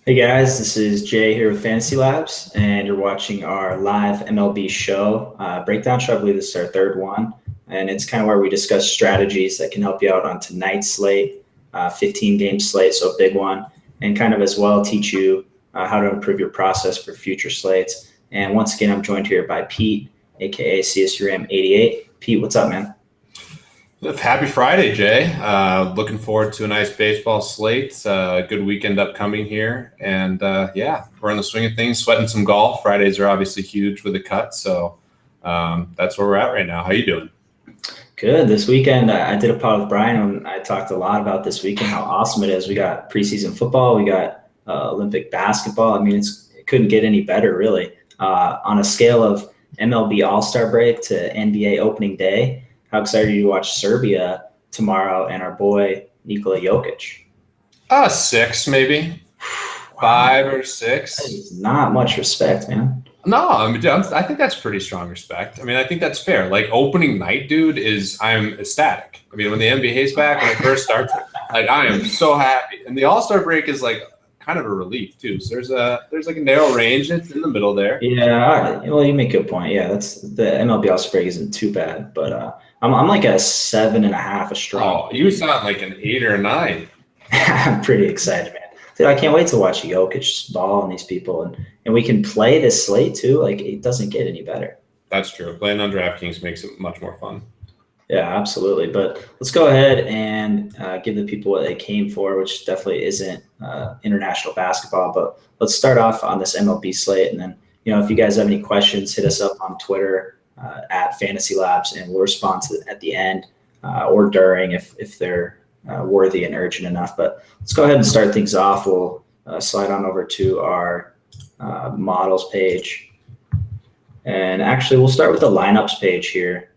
Hey guys, this is Jay here with FantasyLabs, and you're watching our live MLB show breakdown show. I believe this is our third one, and it's kind of where we discuss strategies that can help you out on tonight's slate, 15-game slate, so a big one, and kind of as well teach you how to improve your process for future slates. And once again, I'm joined here by Pete, aka CSURAM88. Pete, what's up, man? Happy Friday, Jay. Looking forward to a nice baseball slate. Good weekend upcoming here. And we're in the swing of things, sweating some golf. Fridays are obviously huge with the cut. So that's where we're at right now. How you doing? Good. This weekend, I did a pod with Brian, and I talked a lot about this weekend, how awesome it is. We got preseason football. We got Olympic basketball. I mean, it couldn't get any better, really. On a scale of MLB All-Star break to NBA opening day, how excited are you to watch Serbia tomorrow and our boy Nikola Jokic? 6 maybe. 5 or 6. That is not much respect, man. No, I think that's pretty strong respect. I mean, I think that's fair. Like opening night, dude, I'm ecstatic. I mean, when the NBA's back, when it first starts, like I am so happy. And the All-Star break is like kind of a relief too. So there's like a narrow range. It's in the middle there. Yeah, well, you make a good point. Yeah, that's the MLB All-Star break isn't too bad, but I'm like a 7.5 a strong. Oh, you sound like an 8 or a 9. I'm pretty excited, man. Dude, I can't wait to watch Jokic ball and these people, and we can play this slate too. Like it doesn't get any better. That's true. Playing on DraftKings makes it much more fun. Yeah, absolutely. But let's go ahead and give the people what they came for, which definitely isn't international basketball. But let's start off on this MLB slate, and then if you guys have any questions, hit us up on Twitter at FantasyLabs, and we'll respond to it at the end or during if they're worthy and urgent enough. But let's go ahead and start things off. We'll slide on over to our models page, and actually we'll start with the lineups page here.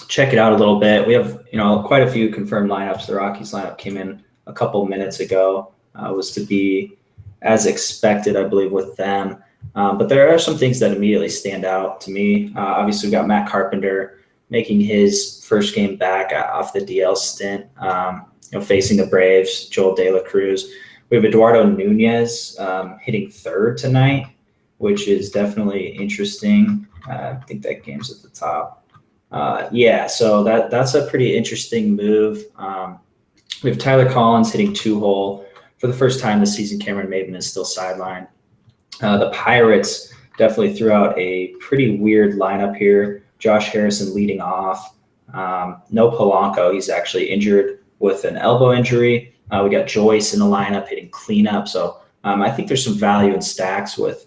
Check it out a little bit. We have, quite a few confirmed lineups. The Rockies lineup came in a couple minutes ago. Was to be as expected, I believe, with them. But there are some things that immediately stand out to me. Obviously, we've got Matt Carpenter making his first game back off the DL stint, facing the Braves, Joel De La Cruz. We have Eduardo Nunez hitting third tonight, which is definitely interesting. I think that game's at the top. So that's a pretty interesting move. We have Tyler Collins hitting 2-hole. For the first time this season, Cameron Maybin is still sidelined. The Pirates definitely threw out a pretty weird lineup here. Josh Harrison leading off. No Polanco. He's actually injured with an elbow injury. We got Joyce in the lineup hitting cleanup. So I think there's some value in stacks with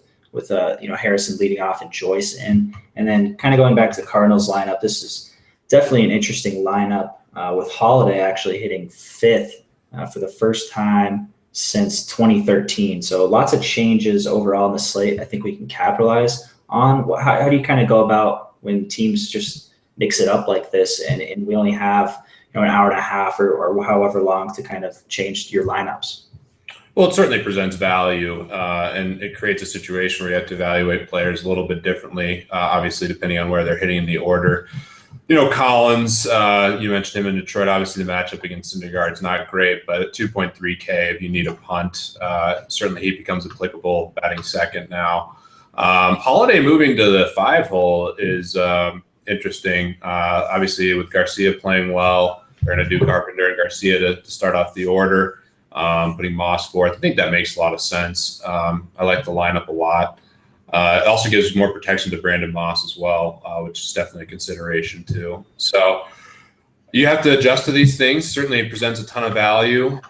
Harrison leading off and Joyce in. And then kind of going back to the Cardinals lineup, this is definitely an interesting lineup with Holiday actually hitting fifth for the first time since 2013. So lots of changes overall in the slate I think we can capitalize on. How do you kind of go about when teams just mix it up like this and we only have an hour and a half or however long to kind of change your lineups? Well, it certainly presents value, and it creates a situation where you have to evaluate players a little bit differently, obviously, depending on where they're hitting in the order. Collins, you mentioned him in Detroit. Obviously, the matchup against Syndergaard is not great, but at 2.3K, if you need a punt, certainly he becomes applicable batting second now. Holiday moving to the 5-hole is interesting. Obviously, with Garcia playing well, they're going to do Carpenter and Garcia to start off the order. Putting Moss fourth. I think that makes a lot of sense. I like the lineup a lot. It also gives more protection to Brandon Moss as well, which is definitely a consideration too. So you have to adjust to these things. Certainly it presents a ton of value.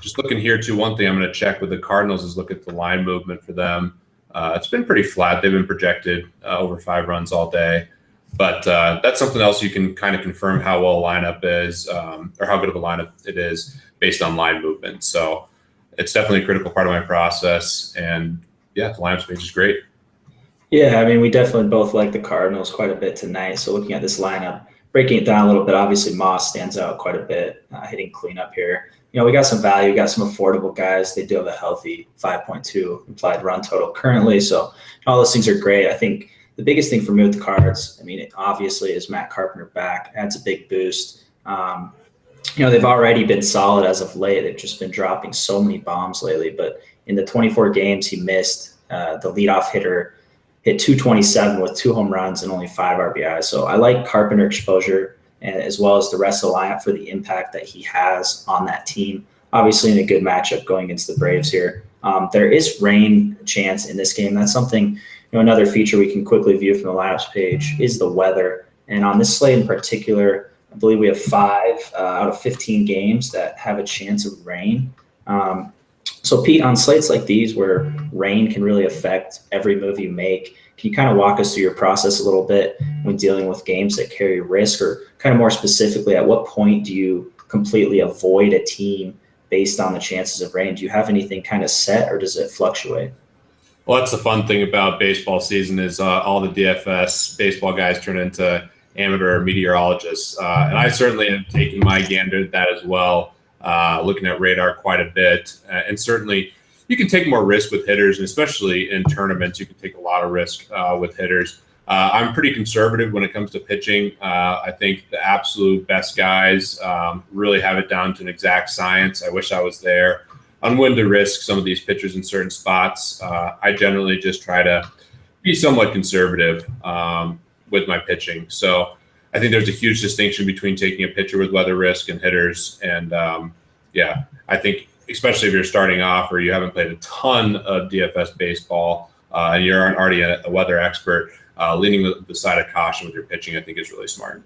Just looking here too, one thing I'm going to check with the Cardinals is look at the line movement for them. It's been pretty flat. They've been projected over 5 runs all day. But that's something else you can kind of confirm how well a lineup is or how good of a lineup it is based on line movement. So it's definitely a critical part of my process. And, the lineup page is great. Yeah, I mean, we definitely both like the Cardinals quite a bit tonight. So looking at this lineup, breaking it down a little bit, obviously Moss stands out quite a bit, hitting cleanup here. We got some value, we got some affordable guys. They do have a healthy 5.2 implied run total currently. So all those things are great. I think the biggest thing for me with the Cards, it obviously is Matt Carpenter back. Adds a big boost. they've already been solid as of late. They've just been dropping so many bombs lately. But in the 24 games he missed, the leadoff hitter hit 227 with 2 home runs and only 5 RBIs. So I like Carpenter exposure, and as well as the rest of the lineup for the impact that he has on that team. Obviously, in a good matchup going against the Braves here. There is rain chance in this game. That's something, another feature we can quickly view from the lineups page is the weather. And on this slate in particular, I believe we have 5 out of 15 games that have a chance of rain. So Pete, on slates like these where rain can really affect every move you make, can you kind of walk us through your process a little bit when dealing with games that carry risk, or kind of more specifically, at what point do you completely avoid a team based on the chances of rain? Do you have anything kind of set, or does it fluctuate? Well, that's the fun thing about baseball season is all the DFS baseball guys turn into amateur meteorologists. And I certainly am taking my gander at that as well, looking at radar quite a bit. And certainly you can take more risk with hitters, and especially in tournaments, you can take a lot of risk with hitters. I'm pretty conservative when it comes to pitching. I think the absolute best guys really have it down to an exact science. I wish I was there. I'm willing to risk some of these pitchers in certain spots. I generally just try to be somewhat conservative with my pitching. So I think there's a huge distinction between taking a pitcher with weather risk and hitters. And I think especially if you're starting off or you haven't played a ton of DFS baseball and you aren't already a weather expert, leaning the side of caution with your pitching, I think is really smart.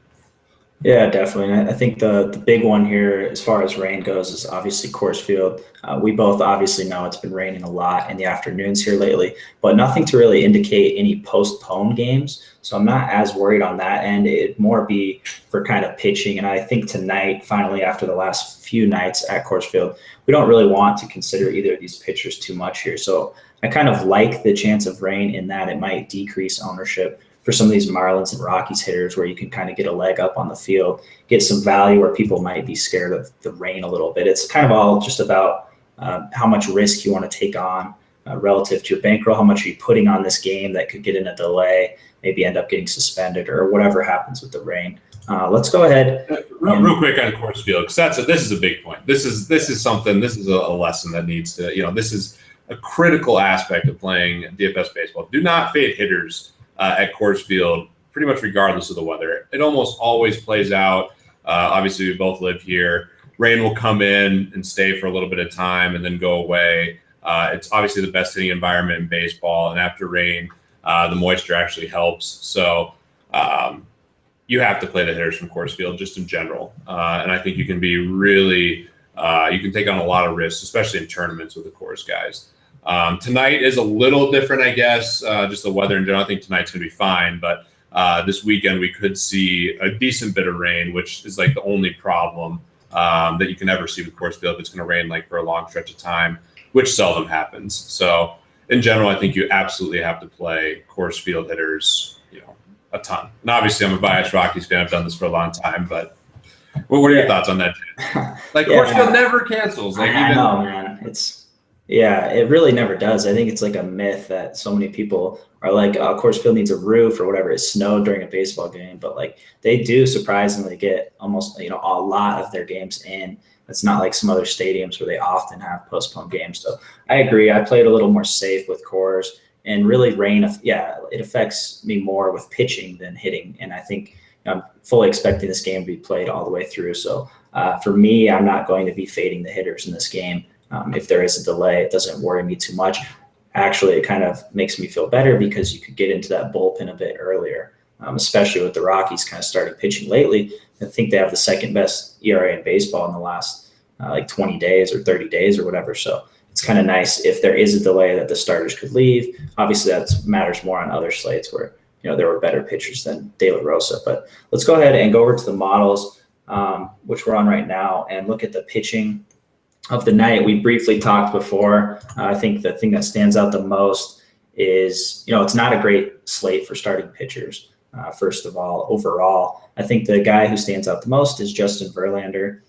Yeah, definitely. And I think the big one here, as far as rain goes, is obviously Coors Field. We both obviously know it's been raining a lot in the afternoons here lately, but nothing to really indicate any postponed games. So I'm not as worried on that end. It'd more be for kind of pitching. And I think tonight, finally, after the last few nights at Coors Field, we don't really want to consider either of these pitchers too much here. So I kind of like the chance of rain in that it might decrease ownership for some of these Marlins and Rockies hitters, where you can kind of get a leg up on the field, get some value where people might be scared of the rain a little bit. It's kind of all just about how much risk you want to take on relative to your bankroll. How much are you putting on this game that could get in a delay, maybe end up getting suspended, or whatever happens with the rain. Let's go ahead. Real quick on Coors Field, because this is a big point. This is a lesson that needs to, this is a critical aspect of playing DFS baseball. Do not fade hitters at Coors Field, pretty much regardless of the weather. It almost always plays out. Obviously, we both live here. Rain will come in and stay for a little bit of time and then go away. It's obviously the best hitting environment in baseball, and after rain, the moisture actually helps. So you have to play the hitters from Coors Field just in general. And I think you can be really, you can take on a lot of risks, especially in tournaments with the Coors guys. Tonight is a little different, I guess, just the weather in general. I think tonight's going to be fine, but this weekend we could see a decent bit of rain, which is like the only problem that you can ever see with Coors Field. It's going to rain like for a long stretch of time, which seldom happens. So in general, I think you absolutely have to play Coors Field hitters, a ton. And obviously I'm a biased Rockies fan. I've done this for a long time, but what are your thoughts on that? Like Coors Field never cancels. Like I know, man. It really never does. I think it's like a myth that so many people are like, oh, Coors Field needs a roof or whatever. It snowed during a baseball game, but like they do surprisingly get almost, a lot of their games in. It's not like some other stadiums where they often have postponed games. So I agree. I played a little more safe with Coors, and really rain. It affects me more with pitching than hitting. And I think I'm fully expecting this game to be played all the way through. So for me, I'm not going to be fading the hitters in this game. If there is a delay, it doesn't worry me too much. Actually, it kind of makes me feel better because you could get into that bullpen a bit earlier, especially with the Rockies kind of starting pitching lately. I think they have the second best ERA in baseball in the last 20 days or 30 days or whatever. So it's kind of nice if there is a delay that the starters could leave. Obviously, that matters more on other slates where there were better pitchers than De La Rosa. But let's go ahead and go over to the models, which we're on right now, and look at the pitching of the night. We briefly talked before. I think the thing that stands out the most is, it's not a great slate for starting pitchers. First of all, overall, I think the guy who stands out the most is Justin Verlander,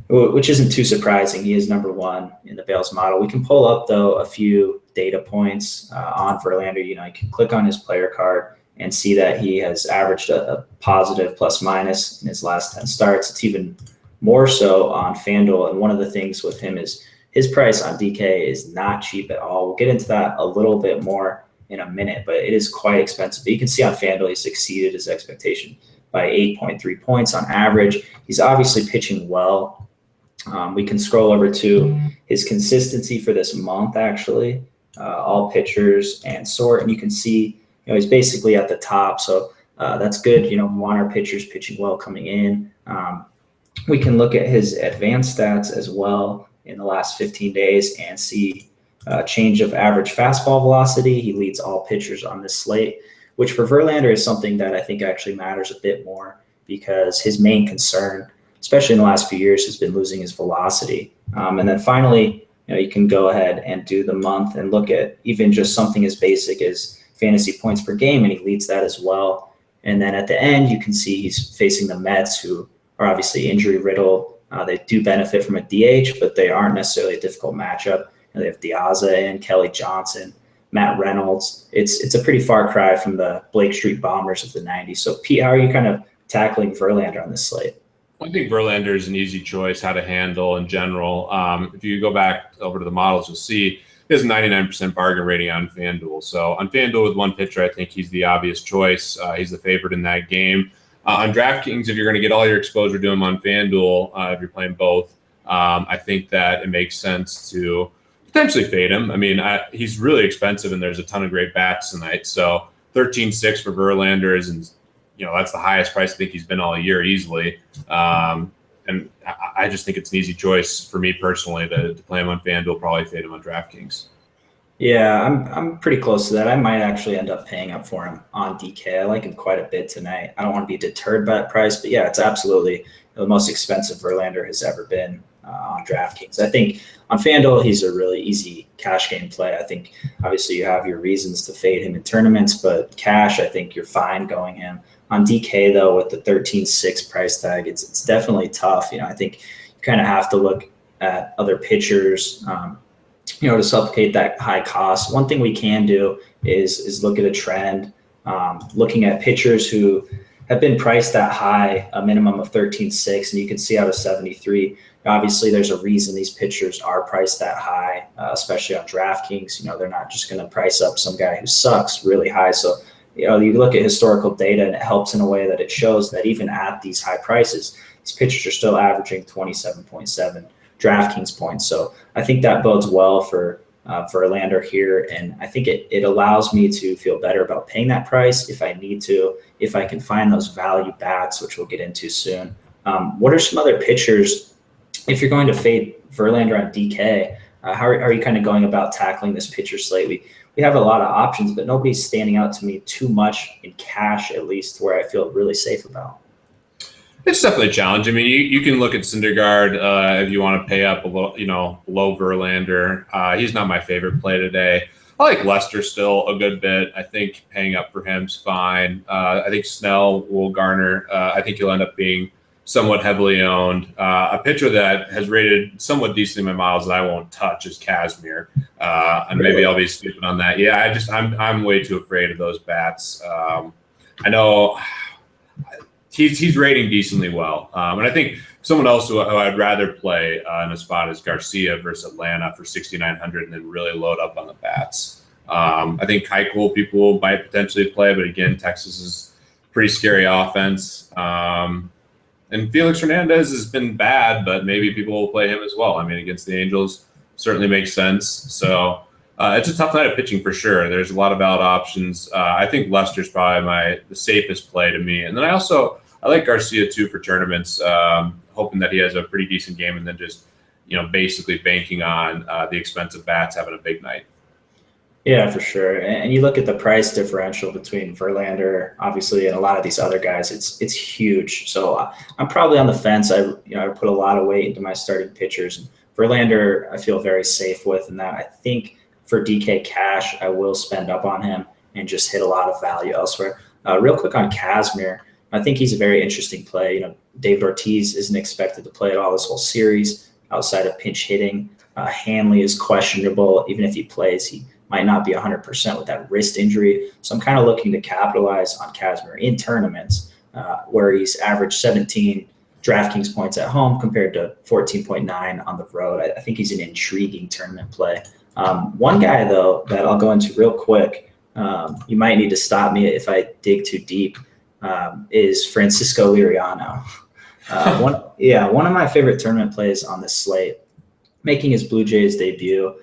which isn't too surprising. He is number one in the Bales model. We can pull up, though, a few data points on Verlander. You can click on his player card and see that he has averaged a positive plus minus in his last 10 starts. It's even more so on FanDuel. And one of the things with him is his price on DK is not cheap at all. We'll get into that a little bit more in a minute, but it is quite expensive. But you can see on FanDuel, he's exceeded his expectation by 8.3 points on average. He's obviously pitching well. We can scroll over to his consistency for this month, actually, all pitchers and sort, and you can see, he's basically at the top. So that's good. We want our pitchers pitching well coming in. We can look at his advanced stats as well in the last 15 days and see change of average fastball velocity. He leads all pitchers on this slate, which for Verlander is something that I think actually matters a bit more because his main concern, especially in the last few years, has been losing his velocity. And then finally, you can go ahead and do the month and look at even just something as basic as fantasy points per game, and he leads that as well. And then at the end, you can see he's facing the Mets, who are obviously injury riddled. They do benefit from a DH, but they aren't necessarily a difficult matchup. They have Diaza and Kelly Johnson, Matt Reynolds. It's a pretty far cry from the Blake Street Bombers of the 90s. So, Pete, how are you kind of tackling Verlander on this slate? I think Verlander is an easy choice how to handle in general. If you go back over to the models, you'll see he has a 99% bargain rating on FanDuel. So on FanDuel with one pitcher, I think he's the obvious choice. He's the favorite in that game. On DraftKings, if you're going to get all your exposure to him on FanDuel, if you're playing both, I think that it makes sense to potentially fade him. I mean, he's really expensive, and there's a ton of great bats tonight. So 13.6 for Verlander is, that's the highest price I think he's been all year easily. And I just think it's an easy choice for me personally to play him on FanDuel, probably fade him on DraftKings. Yeah, I'm pretty close to that. I might actually end up paying up for him on DK. I like him quite a bit tonight. I don't want to be deterred by that price, but yeah, it's absolutely the most expensive Verlander has ever been on DraftKings. I think on FanDuel, he's a really easy cash game play. I think obviously you have your reasons to fade him in tournaments, but cash, I think you're fine going him. On DK, though, with the 13.6 price tag, it's definitely tough. I think you kind of have to look at other pitchers, to supplicate that high cost. One thing we can do is look at a trend, looking at pitchers who have been priced that high, a minimum of 13.6, and you can see out of 73. Obviously, there's a reason these pitchers are priced that high, especially on DraftKings. They're not just going to price up some guy who sucks really high. So, you look at historical data, and it helps in a way that it shows that even at these high prices, these pitchers are still averaging 27.7 DraftKings points. So I think that bodes well for Verlander here, and I think it allows me to feel better about paying that price if I need to, if I can find those value bats, which we'll get into soon. What are some other pitchers, if you're going to fade Verlander on DK, how are you kind of going about tackling this pitcher slate? We have a lot of options, but nobody's standing out to me too much in cash, at least, where I feel really safe about. It's definitely a challenge. I mean, you can look at Syndergaard if you want to pay up a little, below Verlander. He's not my favorite play today. I like Lester still a good bit. I think paying up for him's fine. I think Snell will garner. I think he'll end up being somewhat heavily owned. A pitcher that has rated somewhat decently in my models that I won't touch is Kazmir. And maybe I'll be stupid on that. Yeah, I'm way too afraid of those bats. I know he's rating decently well. And I think someone else who I'd rather play in a spot is Garcia versus Atlanta for 6,900 and then really load up on the bats. I think Keuchel people might potentially play, but again, Texas is pretty scary offense. And Felix Hernandez has been bad, but maybe people will play him as well. I mean, against the Angels certainly makes sense. So it's a tough night of pitching for sure. There's a lot of valid options. I think Lester's probably the safest play to me. And then I like Garcia too for tournaments, hoping that he has a pretty decent game and then just, basically banking on the expensive bats having a big night. Yeah, for sure. And you look at the price differential between Verlander, obviously, and a lot of these other guys, it's huge. So I'm probably on the fence. I put a lot of weight into my starting pitchers. And Verlander, I feel very safe with, and that I think for DK cash, I will spend up on him and just hit a lot of value elsewhere. Real quick on Kazmir, I think he's a very interesting play. David Ortiz isn't expected to play at all this whole series outside of pinch hitting. Hanley is questionable. Even if he plays, he might not be 100% with that wrist injury. So I'm kind of looking to capitalize on Kazmir in tournaments where he's averaged 17 DraftKings points at home compared to 14.9 on the road. I think he's an intriguing tournament play. One guy, though, that I'll go into real quick, you might need to stop me if I dig too deep, is Francisco Liriano. One of my favorite tournament plays on this slate, making his Blue Jays debut.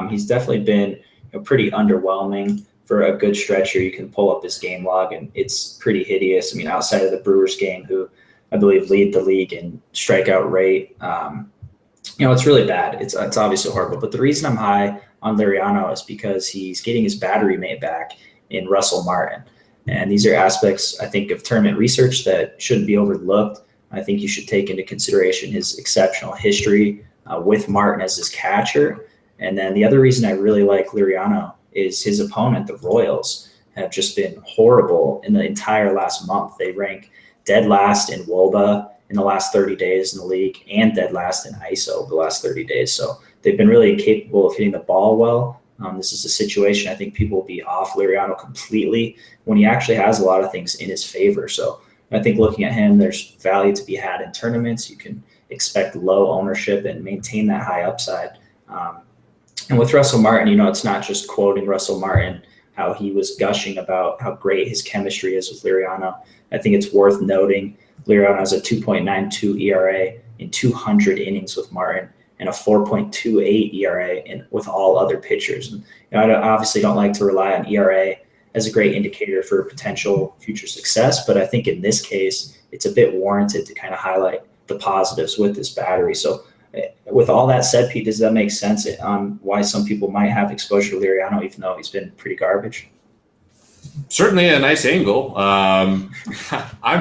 He's definitely been pretty underwhelming for a good stretch here. You can pull up his game log, and it's pretty hideous. I mean, outside of the Brewers game, who I believe lead the league in strikeout rate, it's really bad. It's obviously horrible. But the reason I'm high on Liriano is because he's getting his battery mate back in Russell Martin. And these are aspects, I think, of tournament research that shouldn't be overlooked. I think you should take into consideration his exceptional history with Martin as his catcher. And then the other reason I really like Liriano is his opponent, the Royals, have just been horrible in the entire last month. They rank dead last in WOBA in the last 30 days in the league and dead last in ISO the last 30 days. So they've been really incapable of hitting the ball well. This is a situation I think people will be off Liriano completely when he actually has a lot of things in his favor. So I think looking at him, there's value to be had in tournaments. You can expect low ownership and maintain that high upside. And with Russell Martin, it's not just quoting Russell Martin, how he was gushing about how great his chemistry is with Liriano. I think it's worth noting Liriano has a 2.92 ERA in 200 innings with Martin and a 4.28 ERA with all other pitchers. And I obviously don't like to rely on ERA as a great indicator for potential future success, but I think in this case, it's a bit warranted to kind of highlight the positives with this battery. So with all that said, Pete, does that make sense on why some people might have exposure to Liriano, even though he's been pretty garbage? Certainly a nice angle. I'm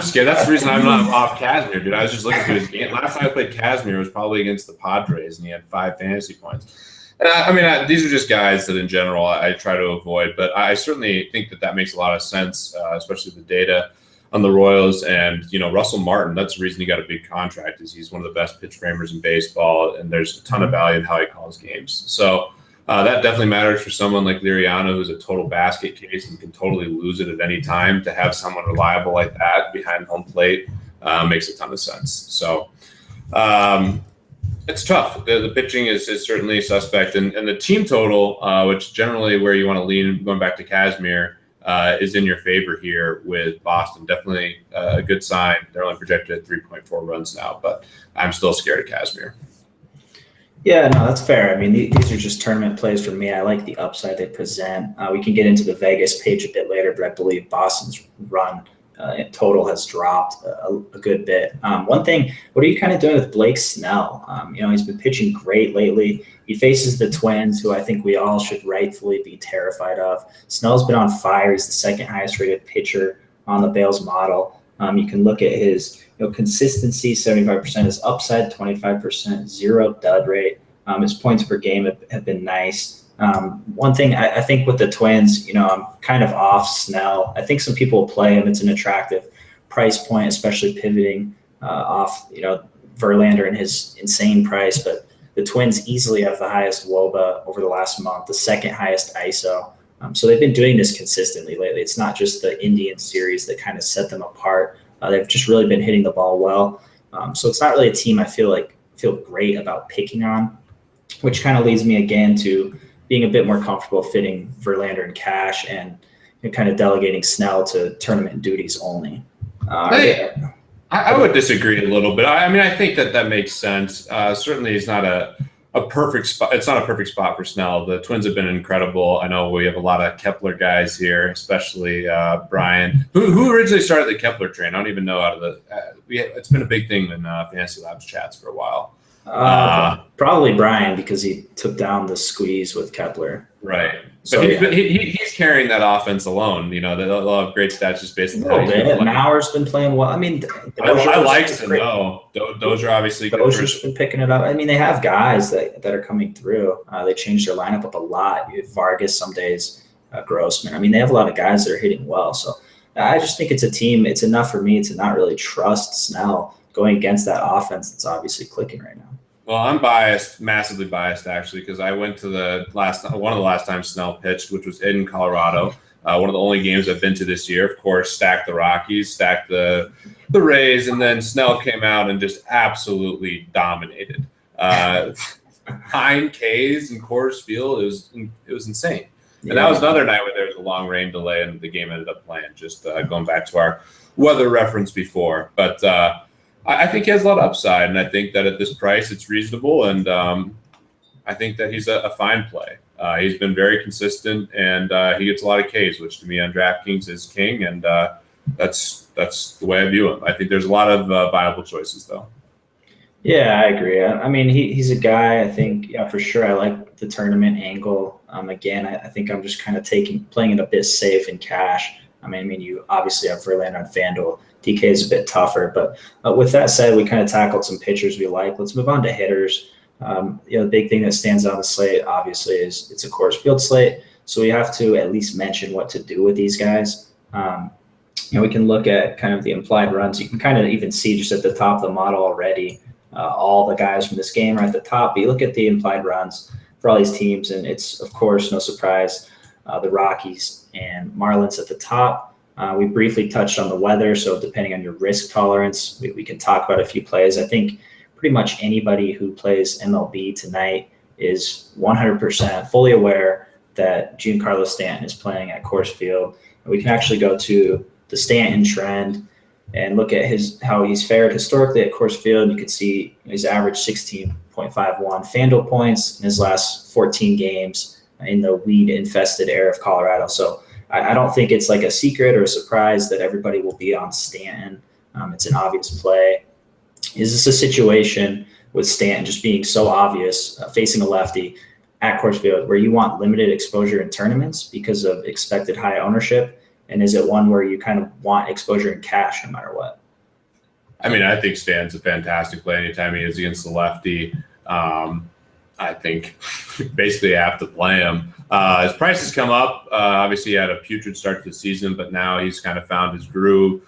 scared. That's the reason I'm not off Casimir, dude. I was just looking through his game. Last time I played Casimir was probably against the Padres, and he had 5 fantasy points. And these are just guys that in general I try to avoid, but I certainly think that makes a lot of sense, especially the data on the Royals. And, Russell Martin, that's the reason he got a big contract, is he's one of the best pitch framers in baseball, and there's a ton of value in how he calls games. So that definitely matters for someone like Liriano, who's a total basket case and can totally lose it at any time. To have someone reliable like that behind home plate makes a ton of sense. So it's tough. The pitching is certainly suspect. And the team total, which generally where you want to lean, going back to Casimir, is in your favor here with Boston. Definitely a good sign. They're only projected at 3.4 runs now, but I'm still scared of Casimir. Yeah, no, that's fair. I mean, these are just tournament plays for me. I like the upside they present. We can get into the Vegas page a bit later, but I believe Boston's run in total has dropped a good bit. One thing, what are you kind of doing with Blake Snell? He's been pitching great lately. He faces the Twins, who I think we all should rightfully be terrified of. Snell's been on fire. He's the second highest rated pitcher on the Bales model. You can look at his consistency, 75%, his upside, 25%, 0 dud rate. His points per game have been nice. One thing I think with the Twins, I'm kind of off Snell. I think some people will play him. It's an attractive price point, especially pivoting off, Verlander and his insane price. But the Twins easily have the highest WOBA over the last month, the second highest ISO. So they've been doing this consistently lately. It's not just the Indian series that kind of set them apart. They've just really been hitting the ball well. So it's not really a team I feel great about picking on, which kind of leads me again to being a bit more comfortable fitting Verlander in cash and kind of delegating Snell to tournament duties only. I would disagree a little bit. I think that makes sense. Certainly it's not a perfect spot. It's not a perfect spot for Snell. The Twins have been incredible. I know we have a lot of Kepler guys here, especially Brian, who originally started the Kepler train. I don't even know it's been a big thing in FantasyLabs chats for a while. Probably Brian, because he took down the squeeze with Kepler. Right. So he's carrying that offense alone. They'll have great stats just based on how he's been playing. Mauer's been playing well. I like Sano. Dozier obviously. Dozier's been picking it up. They have guys that are coming through. They changed their lineup up a lot. You have Vargas some days, Grossman. They have a lot of guys that are hitting well. So I just think it's a team. It's enough for me to not really trust Snell going against that offense that's obviously clicking right now. Well, I'm biased, massively biased actually, because I went to one of the last times Snell pitched, which was in Colorado. One of the only games I've been to this year. Of course, stacked the Rockies, stacked the Rays, and then Snell came out and just absolutely dominated. 9 Ks in Coors Field. It was insane. And that was another night where there was a long rain delay and the game ended up playing. Just going back to our weather reference before, but. I think he has a lot of upside, and I think that at this price, it's reasonable, and I think that he's a fine play. He's been very consistent, and he gets a lot of Ks, which to me on DraftKings is king, and that's the way I view him. I think there's a lot of viable choices, though. Yeah, I agree. I mean, he's a guy. I think, for sure. I like the tournament angle. Again, I think I'm just kind of playing it a bit safe in cash. I mean, you obviously have Verlander on FanDuel. DK is a bit tougher, but with that said, we kind of tackled some pitchers we like. Let's move on to hitters. The big thing that stands out on the slate, obviously, is it's a Coors Field slate, so we have to at least mention what to do with these guys. We can look at kind of the implied runs. You can kind of even see just at the top of the model already, all the guys from this game are at the top. But you look at the implied runs for all these teams, and it's, of course, no surprise, the Rockies and Marlins at the top. We briefly touched on the weather, so depending on your risk tolerance, we can talk about a few plays. I think pretty much anybody who plays MLB tonight is 100% fully aware that Giancarlo Stanton is playing at Coors Field. We can actually go to the Stanton trend and look at how he's fared historically at Coors Field. You can see he's averaged 16.51 FanDuel points in his last 14 games in the weed-infested area of Colorado. So I don't think it's like a secret or a surprise that everybody will be on Stanton. It's an obvious play. Is this a situation with Stanton just being so obvious, facing a lefty at Coors Field, where you want limited exposure in tournaments because of expected high ownership? And is it one where you kind of want exposure in cash no matter what? I mean, I think Stanton's a fantastic play anytime he is against the lefty. I think basically I have to play him. His price has come up. Obviously, he had a putrid start to the season, but now he's kind of found his groove.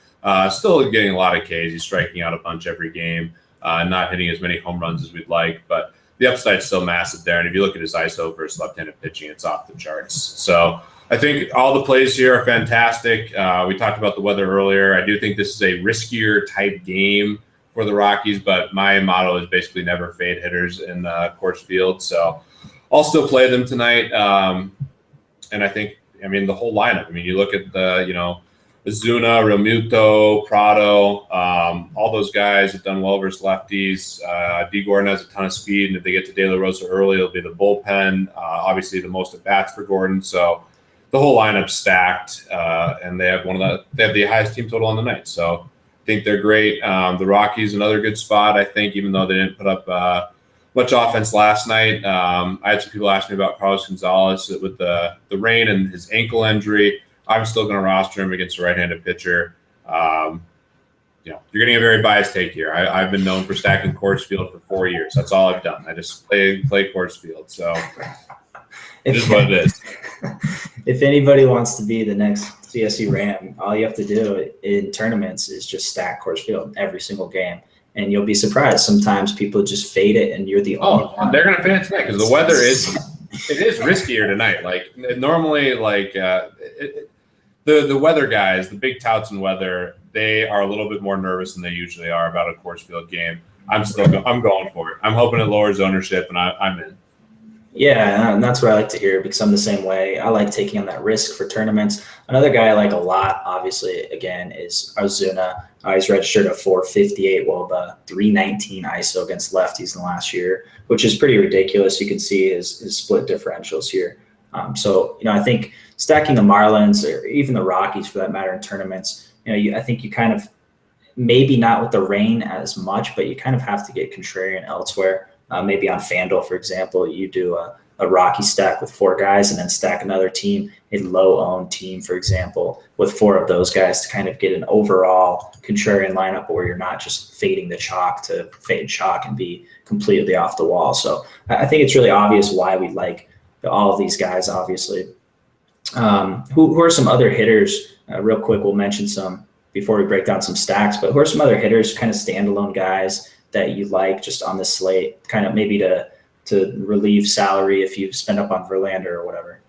Still getting a lot of Ks. He's striking out a bunch every game, not hitting as many home runs as we'd like, but the upside's still massive there. And if you look at his ISO versus left-handed pitching, it's off the charts. So I think all the plays here are fantastic. We talked about the weather earlier. I do think this is a riskier type game for the Rockies, but my motto is basically never fade hitters in Coors Field. So I'll still play them tonight. And I think, the whole lineup. You look at the, Ozuna, Realmuto, Prado, all those guys have done well versus lefties. D. Gordon has a ton of speed, and if they get to De La Rosa early, it'll be the bullpen. Obviously, the most at bats for Gordon. So the whole lineup's stacked, and they have the highest team total on the night. So I think they're great. The Rockies, another good spot, I think, even though they didn't put up much offense last night. I had some people ask me about Carlos Gonzalez with the rain and his ankle injury. I'm still going to roster him against a right-handed pitcher. You're getting a very biased take here. I've been known for stacking Coors Field for 4 years. That's all I've done. I just play Coors Field. So it is what it is. If anybody wants to be the next CSE Ram, all you have to do in tournaments is just stack Coors Field every single game. And you'll be surprised. Sometimes people just fade it, and you're the only one. They're going to fade it tonight because the weather is riskier tonight. Like normally, the weather guys, the big touts in weather, they are a little bit more nervous than they usually are about a Coors Field game. I'm going for it. I'm hoping it lowers ownership, and I'm in. Yeah, and that's what I like to hear because I'm the same way. I like taking on that risk for tournaments. Another guy I like a lot, obviously, again, is Ozuna. He's registered a .458 WOBA, 319 ISO against lefties in the last year, which is pretty ridiculous. You can see his split differentials here. I think stacking the Marlins or even the Rockies, for that matter, in tournaments, I think you kind of, maybe not with the rain as much, but you kind of have to get contrarian elsewhere. Maybe on FanDuel, for example, you do a Rocky stack with 4 guys and then stack another team, a low-owned team, for example, with 4 of those guys to kind of get an overall contrarian lineup where you're not just fading the chalk to fade chalk and be completely off the wall. So I think it's really obvious why we like all of these guys, obviously. Who are some other hitters? Real quick, we'll mention some before we break down some stacks, but who are some other hitters, kind of standalone guys that you like just on the slate, kind of maybe to relieve salary if you spend up on Verlander or whatever?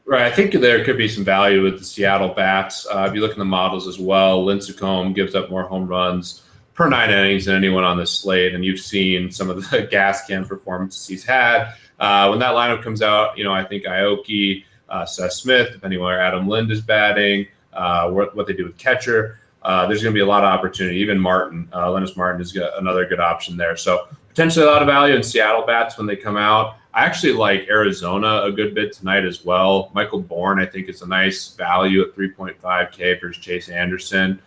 Right. I think there could be some value with the Seattle bats. If you look in the models as well, Lincecum gives up more home runs per 9 innings than anyone on this slate. And you've seen some of the gas can performances he's had. When that lineup comes out, I think Aoki, Seth Smith, depending on where Adam Lind is batting, what they do with catcher, there's going to be a lot of opportunity. Even Martin, Linus Martin is another good option there. So potentially a lot of value in Seattle bats when they come out. I actually like Arizona a good bit tonight as well. Michael Bourne, I think, is a nice value at 3.5K versus Chase Anderson.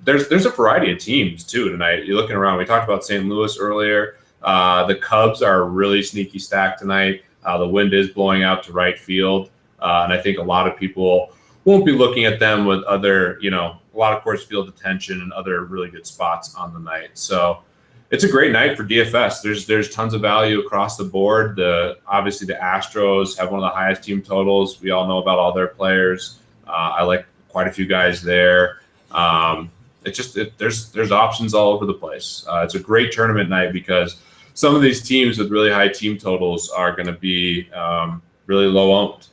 There's a variety of teams too tonight. You're looking around. We talked about St. Louis earlier. The Cubs are a really sneaky stack tonight. The wind is blowing out to right field, and I think a lot of people won't be looking at them with other, a lot of Coors Field attention and other really good spots on the night. So it's a great night for DFS. There's tons of value across the board. Obviously the Astros have one of the highest team totals. We all know about all their players. I like quite a few guys there. There's options all over the place. It's a great tournament night because some of these teams with really high team totals are going to be really low owned.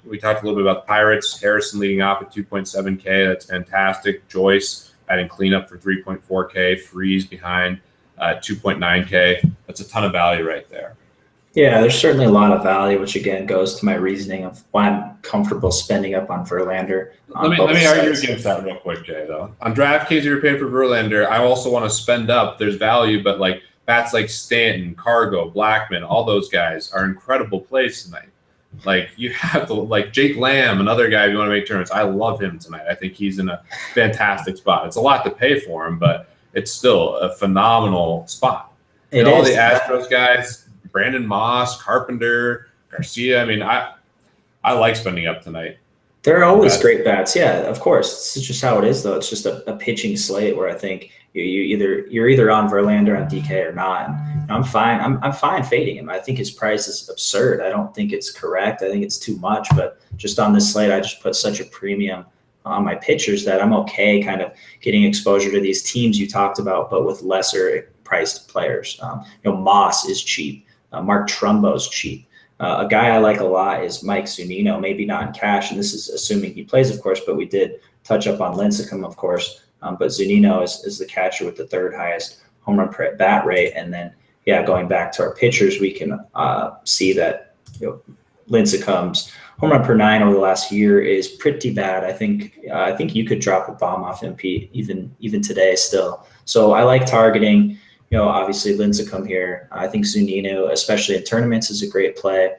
We talked a little bit about the Pirates. Harrison leading off at 2.7K. That's fantastic. Joyce adding cleanup for 3.4K. Freeze behind 2.9K. That's a ton of value right there. Yeah, there's certainly a lot of value, which again goes to my reasoning of why I'm comfortable spending up on Verlander. Let me argue against that real quick, Jay, though. On DraftKings, you're paying for Verlander. I also want to spend up. There's value, but bats like Stanton, Cargo, Blackman, all those guys are incredible plays tonight. You have Jake Lamb, another guy if you want to make tournaments. I love him tonight. I think he's in a fantastic spot. It's a lot to pay for him, but it's still a phenomenal spot. And all the Astros guys, Brandon Moss, Carpenter, Garcia. I like spending up tonight. They're always great bats. Yeah, of course. It's just how it is, though. It's just a pitching slate where I think you're either on Verlander on DK or not. And I'm fine. I'm fine fading him. I think his price is absurd. I don't think it's correct. I think it's too much. But just on this slate, I just put such a premium on my pitchers that I'm okay kind of getting exposure to these teams you talked about, but with lesser priced players. Moss is cheap. Mark Trumbo's cheap. A guy I like a lot is Mike Zunino, maybe not in cash, and this is assuming he plays, of course, but we did touch up on Lincecum, of course. But Zunino is the catcher with the third highest home run per bat rate. And then, going back to our pitchers, we can see that Lincecum's home run per 9 over the last year is pretty bad. I think you could drop a bomb off him, Pete, even today still. So I like targeting. Obviously Lincecum here. I think Zunino, especially in tournaments, is a great play.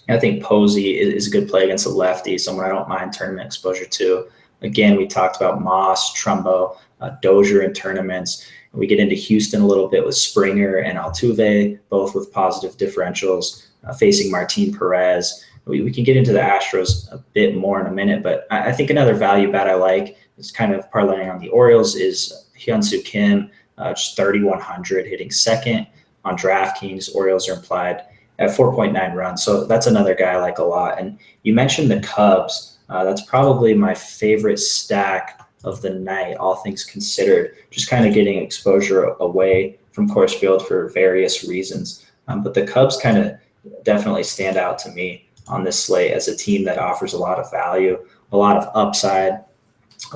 I think Posey is a good play against a lefty, someone I don't mind tournament exposure to. Again, we talked about Moss, Trumbo, Dozier in tournaments. We get into Houston a little bit with Springer and Altuve, both with positive differentials, facing Martin Perez. We can get into the Astros a bit more in a minute, but I think another value bet I like is kind of parlaying on the Orioles is Hyun-Soo Kim. Just 3,100 hitting second on DraftKings. Orioles are implied at 4.9 runs. So that's another guy I like a lot. And you mentioned the Cubs. That's probably my favorite stack of the night, all things considered, just kind of getting exposure away from Coors Field for various reasons. But the Cubs kind of definitely stand out to me on this slate as a team that offers a lot of value, a lot of upside.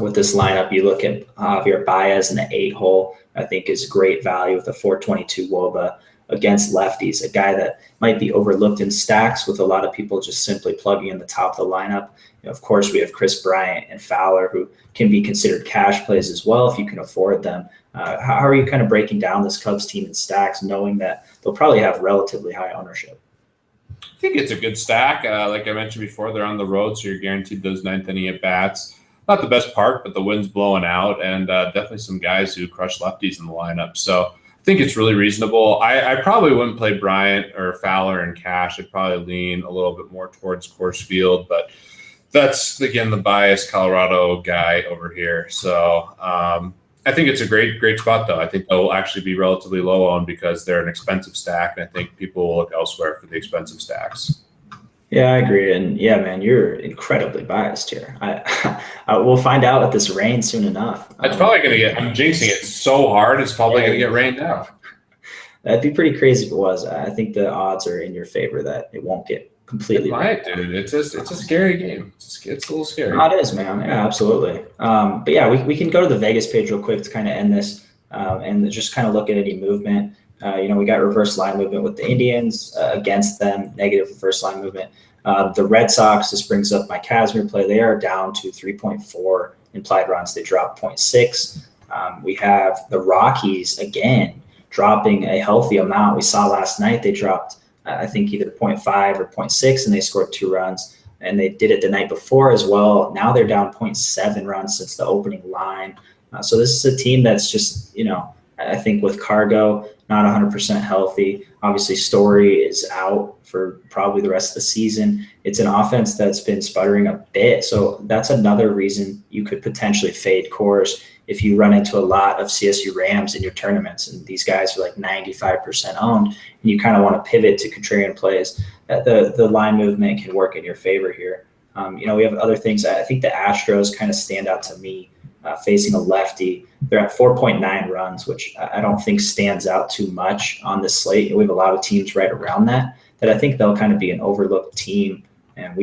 With this lineup, you look at Javier Baez in the 8-hole, I think is great value with a 422 WOBA against lefties, a guy that might be overlooked in stacks with a lot of people just simply plugging in the top of the lineup. Of course, we have Chris Bryant and Fowler, who can be considered cash plays as well if you can afford them. How are you kind of breaking down this Cubs team in stacks, knowing that they'll probably have relatively high ownership? I think it's a good stack. Like I mentioned before, they're on the road, so you're guaranteed those ninth inning at bats. Not the best park, but the wind's blowing out, and definitely some guys who crush lefties in the lineup. So I think it's really reasonable. I probably wouldn't play Bryant or Fowler in cash. I'd probably lean a little bit more towards Coors Field, but that's, again, the biased Colorado guy over here. So I think it's a great spot, though. I think they'll actually be relatively low owned because they're an expensive stack, and I think people will look elsewhere for the expensive stacks. Yeah, I agree. And yeah, man, you're incredibly biased here. I will find out with this rain soon enough. It's probably going to get, I'm jinxing it so hard, it's probably going to get rained out. That'd be pretty crazy if it was. I think the odds are in your favor that it won't get completely It might, dude. It's a scary game. It's a little scary. Oh, it is, man. Yeah, absolutely. But yeah, we can go to the Vegas page real quick to kind of end this and just kind of look at any movement. We got reverse line movement with the Indians against them, negative reverse line movement. The Red Sox, this brings up my Casimir play. They are down to 3.4 implied runs. They dropped 0.6. We have the Rockies again dropping a healthy amount. We saw last night they dropped, I think, either 0.5 or 0.6, and they scored 2 runs. And they did it the night before as well. Now they're down 0.7 runs since the opening line. So this is a team that's just, I think with Cargo not 100% healthy. Obviously, Story is out for probably the rest of the season. It's an offense that's been sputtering a bit. So that's another reason you could potentially fade Coors if you run into a lot of CSU Rams in your tournaments. And these guys are like 95% owned, and you kind of want to pivot to contrarian plays. The line movement can work in your favor here. We have other things. I think the Astros kind of stand out to me facing a lefty. They're at 4.9 runs, which I don't think stands out too much on this slate. We have a lot of teams right around that I think they'll kind of be an overlooked team. And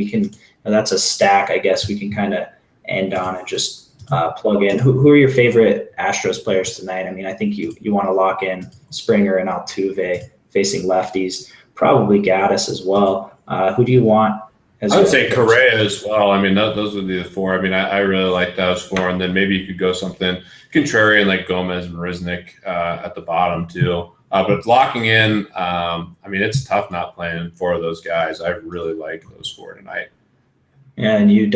that's a stack, I guess, we can kind of end on and just plug in. Who are your favorite Astros players tonight? I mean, I think you want to lock in Springer and Altuve facing lefties, probably Gaddis as well. Who do you want? I would say Correa as well. I mean, those would be the 4. I mean, I really like those 4. And then maybe you could go something contrarian like Gomez and Riznik at the bottom too. But locking in, I mean, it's tough not playing 4 of those guys. I really like those 4 tonight. Yeah, and you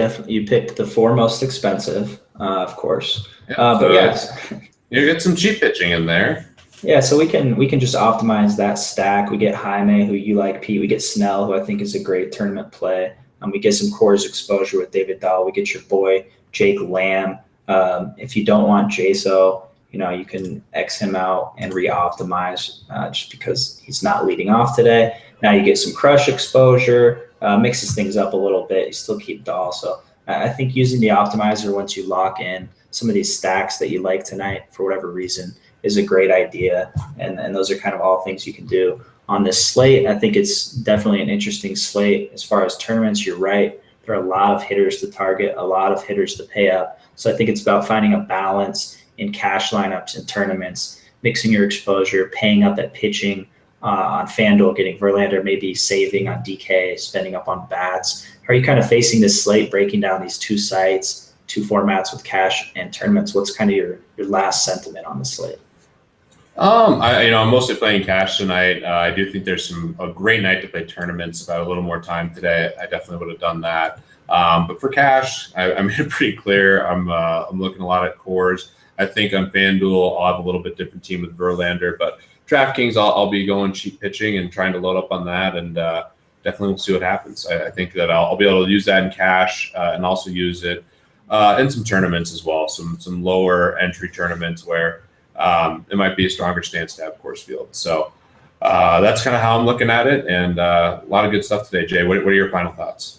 picked the 4 most expensive, of course. But yes, you get some cheap pitching in there. Yeah, so we can just optimize that stack. We get Jaime, who you like, Pete. We get Snell, who I think is a great tournament play. We get some Coors exposure with David Dahl. We get your boy Jake Lamb. If you don't want Jaso, you can X him out and re-optimize just because he's not leading off today. Now you get some Crush exposure, mixes things up a little bit. You still keep Dahl. So I think using the optimizer once you lock in some of these stacks that you like tonight for whatever reason is a great idea. And those are kind of all things you can do on this slate. I think it's definitely an interesting slate. As far as tournaments, you're right. There are a lot of hitters to target, a lot of hitters to pay up. So I think it's about finding a balance in cash lineups and tournaments, mixing your exposure, paying up at pitching on FanDuel, getting Verlander, maybe saving on DK, spending up on bats. How are you kind of facing this slate, breaking down these 2 sites, 2 formats with cash and tournaments? What's kind of your last sentiment on the slate? I'm mostly playing cash tonight. I do think there's a great night to play tournaments. If I had a little more time today, I definitely would have done that. But for cash, I made it pretty clear. I'm looking a lot at Coors. I think on FanDuel, I'll have a little bit different team with Verlander, but DraftKings, I'll be going cheap pitching and trying to load up on that, and definitely we'll see what happens. I think that I'll be able to use that in cash and also use it in some tournaments as well, some lower entry tournaments where it might be a stronger stance to have Coors Field. So that's kind of how I'm looking at it, and a lot of good stuff today. Jay, what are your final thoughts?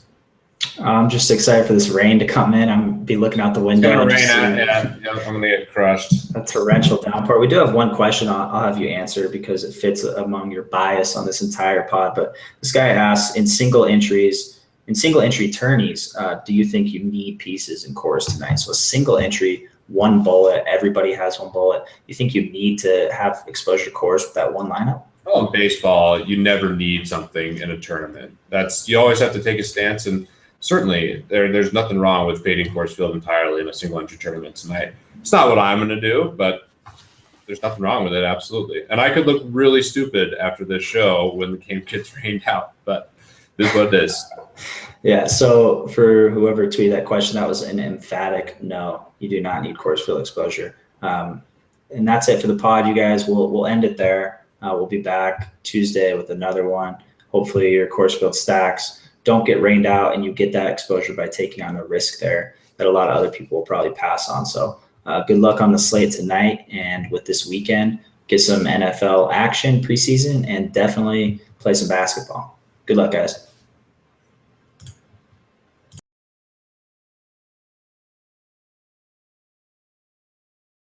I'm just excited for this rain to come in. I'm be looking out the window. It's gonna rain I'm going to get crushed. A torrential downpour. We do have one question I'll have you answer because it fits among your bias on this entire pod. But this guy asks, in single entry tourneys, do you think you need pieces in Coors tonight? So a single entry, 1 bullet, everybody has 1 bullet. You think you need to have exposure to Coors with that 1 lineup? Well, in baseball, you never need something in a tournament. You always have to take a stance, and certainly there's nothing wrong with fading Coors Field entirely in a single entry tournament tonight. It's not what I'm going to do, but there's nothing wrong with it, absolutely. And I could look really stupid after this show when the game gets rained out, but this is what it is. Yeah, so for whoever tweeted that question, that was an emphatic no. You do not need Coors Field exposure. And that's it for the pod, you guys. We'll end it there. We'll be back Tuesday with another one. Hopefully your Coors Field stacks don't get rained out and you get that exposure by taking on a risk there that a lot of other people will probably pass on. So good luck on the slate tonight and with this weekend. Get some NFL action preseason and definitely play some basketball. Good luck, guys.